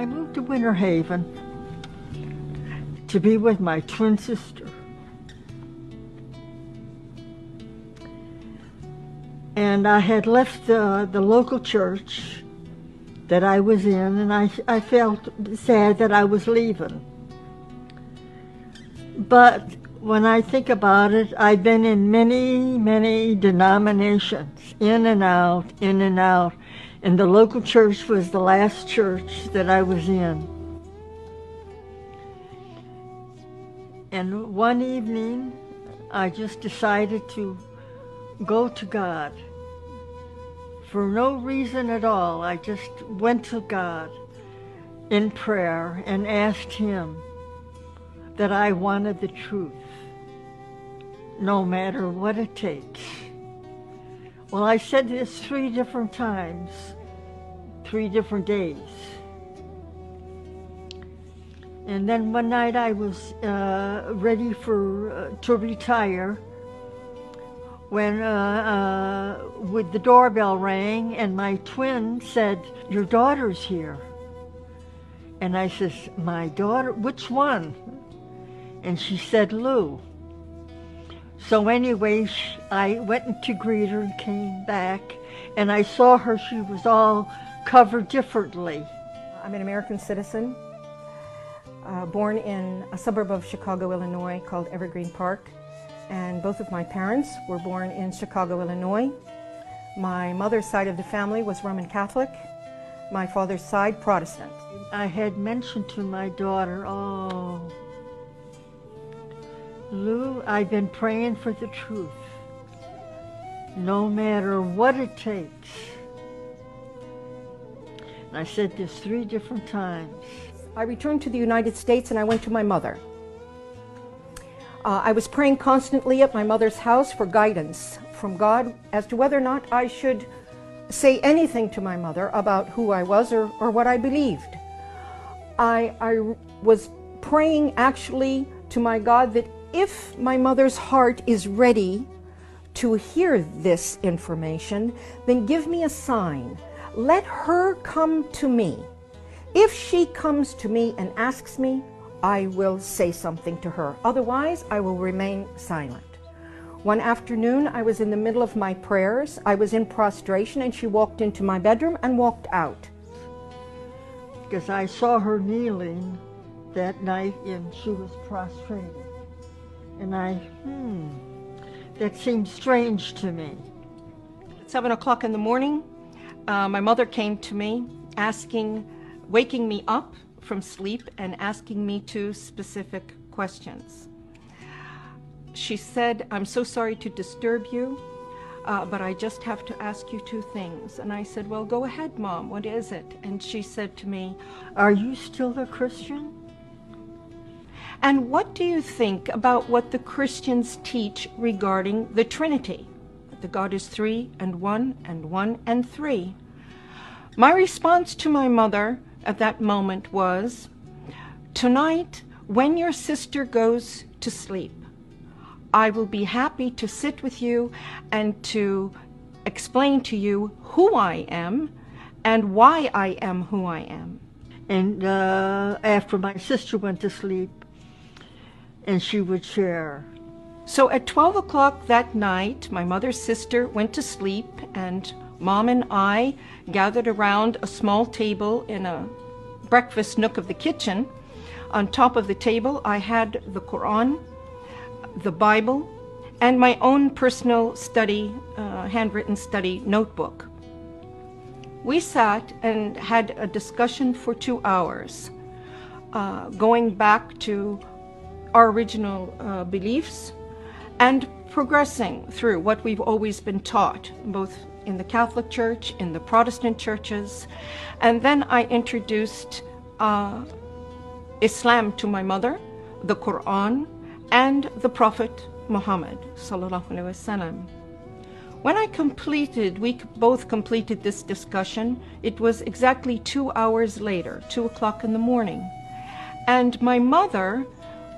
I moved to Winter Haven to be with my twin sister. And I had left the local church that I was in, and I felt sad that I was leaving. But when I think about it, I've been in many, many denominations, in and out, and the local church was the last church that I was in. And one evening, I just decided to go to God. For no reason at all, I just went to God in prayer and asked Him that I wanted the truth, no matter what it takes. Well, I said this 3 different times, 3 different days. And then one night I was ready to retire when with the doorbell rang and my twin said, "Your daughter's here." And I says, "My daughter? Which one?" And she said, "Lou." So anyway, I went to greet her and came back, and I saw her, she was all covered differently. I'm an American citizen, born in a suburb of Chicago, Illinois called Evergreen Park. And both of my parents were born in Chicago, Illinois. My mother's side of the family was Roman Catholic, my father's side Protestant. I had mentioned to my daughter, "Oh, Lou, I've been praying for the truth, no matter what it takes." And I said this 3 different times. I returned to the United States and I went to my mother. I was praying constantly at my mother's house for guidance from God as to whether or not I should say anything to my mother about who I was or what I believed. I was praying actually to my God that if my mother's heart is ready to hear this information, then give me a sign. Let her come to me. If she comes to me and asks me, I will say something to her. Otherwise, I will remain silent. One afternoon, I was in the middle of my prayers. I was in prostration, and she walked into my bedroom and walked out. Because I saw her kneeling that night, and she was prostrated. And that seemed strange to me. At 7 o'clock in the morning, my mother came to me, waking me up from sleep and asking me 2 specific questions. She said, "I'm so sorry to disturb you, but I just have to ask you 2 things." And I said, "Well, go ahead, Mom, what is it?" And she said to me, "Are you still a Christian? And what do you think about what the Christians teach regarding the Trinity? That God is 3 and 1 and 1 and 3. My response to my mother at that moment was, "Tonight, when your sister goes to sleep, I will be happy to sit with you and to explain to you who I am and why I am who I am." And after my sister went to sleep, and she would share. So at 12 o'clock that night, my mother's sister went to sleep, and Mom and I gathered around a small table in a breakfast nook of the kitchen. On top of the table, I had the Quran, the Bible, and my own personal study, handwritten study notebook. We sat and had a discussion for 2 hours, going back to our original beliefs and progressing through what we've always been taught, both in the Catholic Church, in the Protestant churches. And then I introduced Islam to my mother, the Quran, and the Prophet Muhammad sallallahu alaihi wasallam. When we both completed this discussion, it was exactly 2 hours later, 2 o'clock in the morning. And my mother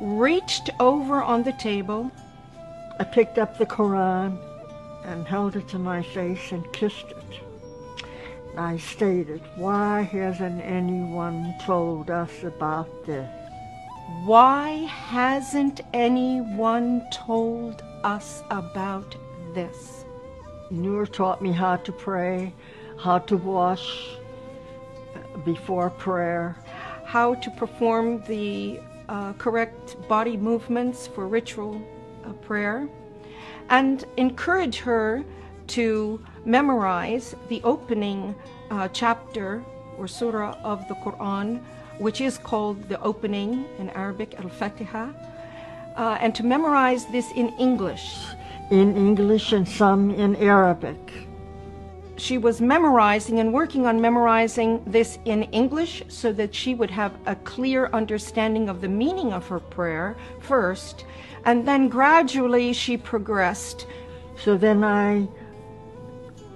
reached over on the table. I picked up the Quran and held it to my face and kissed it. I stated, why hasn't anyone told us about this? Why hasn't anyone told us about this? Noor taught me how to pray, how to wash before prayer, how to perform the correct body movements for ritual prayer, and encourage her to memorize the opening chapter or surah of the Quran, which is called the opening in Arabic, Al-Fatiha, and to memorize this in English. In English and some in Arabic. She was memorizing and working on memorizing this in English so that she would have a clear understanding of the meaning of her prayer first, and then gradually she progressed. So then I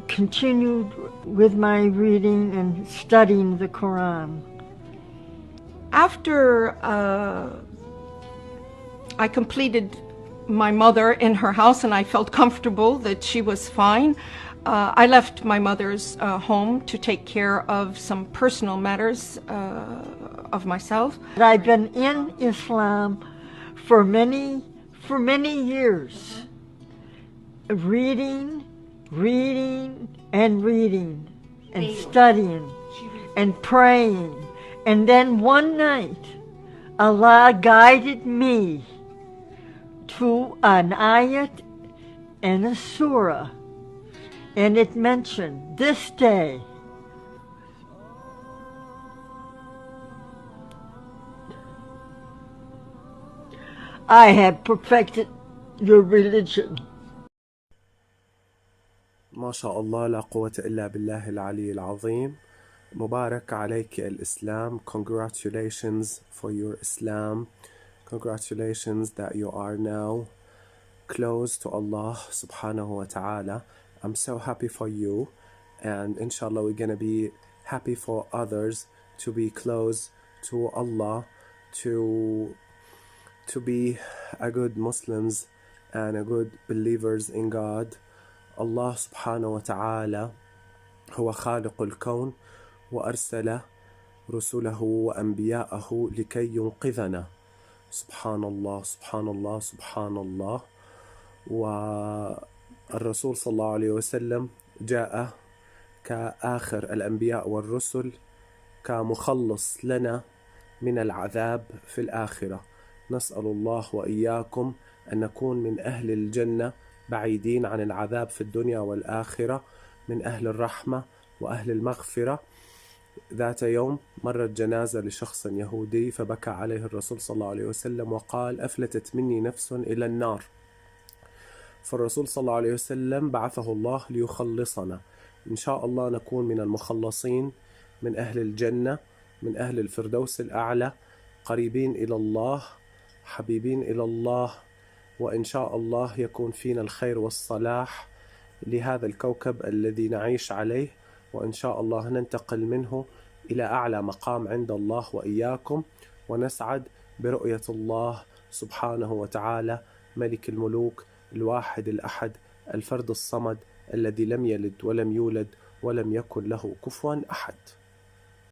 continued with my reading and studying the Quran. After I completed my mother in her house and I felt comfortable that she was fine, I left my mother's home to take care of some personal matters of myself. I've been in Islam for many years, reading and studying and praying. And then one night, Allah guided me to an ayat and a surah, and it mentioned this day. I have perfected your religion. ما شاء الله لا قوة إلا بالله العلي العظيم. مبارك عليك الإسلام. Congratulations for your Islam. Congratulations that you are now close to Allah subhanahu wa ta'ala. I'm so happy for you, and inshallah we're gonna be happy for others to be close to Allah, to be a good Muslims and a good believers in God. Allah subhanahu wa ta'ala هو خالق الكون وأرسل رسله وأنبياءه لكي ينقذنا. سبحان الله سبحان الله سبحان الله. والرسول صلى الله عليه وسلم جاء كآخر الأنبياء والرسل كمخلص لنا من العذاب في الآخرة. نسأل الله وإياكم أن نكون من أهل الجنة بعيدين عن العذاب في الدنيا والآخرة، من أهل الرحمة وأهل المغفرة. ذات يوم مرت جنازة لشخص يهودي فبكى عليه الرسول صلى الله عليه وسلم وقال: أفلتت مني نفس إلى النار. فالرسول صلى الله عليه وسلم بعثه الله ليخلصنا. إن شاء الله نكون من المخلصين، من أهل الجنة، من أهل الفردوس الأعلى، قريبين إلى الله، حبيبين إلى الله، وإن شاء الله يكون فينا الخير والصلاح لهذا الكوكب الذي نعيش عليه، وإن شاء الله ننتقل منه إلى أعلى مقام عند الله وإياكم، ونسعد برؤية الله سبحانه وتعالى ملك الملوك الواحد الأحد الفرد الصمد الذي لم يلد ولم يولد ولم يكن له كفوا أحد.